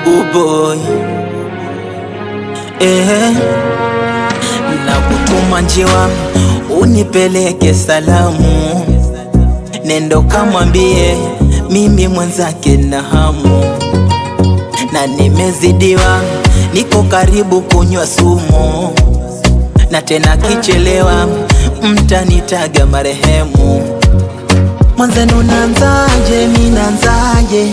boy. Na kutuma njiwa unipeleke salamu, nendo kamwambie mimi mwenzake na hamu, na nimezidiwa, niko karibu kunywa sumu, na tena kichelewa mtanitaga marehemu. Mwanzenu naanzaje, mi naanzaje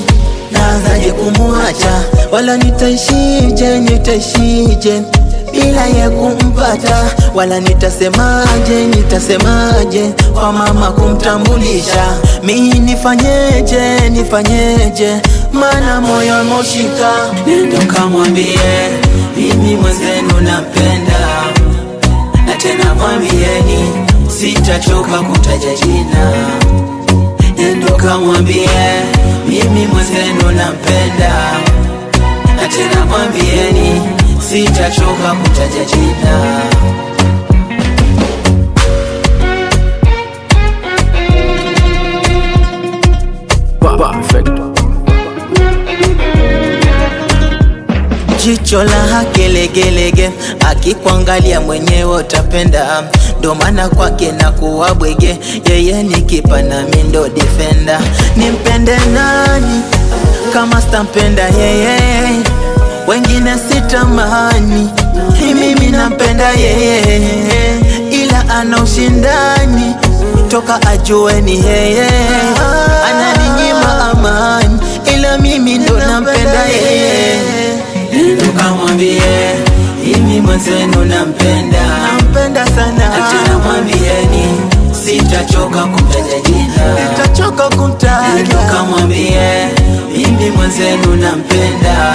kumuacha, wala nitaishije bila ya kumpata, wala nitasemaje kwa mama kumtambulisha. Mi nifanyeje, mana moyo moshika. Nendo kamwambie mimi mwenzenu napenda, na tena mwambieni sitachoka kutaja jina. Nendo kamwambie mimi mwenzenu napenda, na tena mwambieni sitachoka kutaja jina. Perfect. Jicho la hake legelege, akikuangalia mwenyewe utapenda, ndo maana kwake na kuwa bwege. Yeye ni kipa na mimi ndo defender. Nimpende nani kama stampenda yeye, wengine sitamani, mimi nampenda yeye, ila ana ushindani toka ajue ni yeye, ananinyima amani, ila mimi ndo nampenda yeye. Nendo kamwambie mimi mwenzenu nampenda sana, acha mwambieni sitachoka kumtaja jina. Nendo kamwambie mimi mwenzenu nampenda.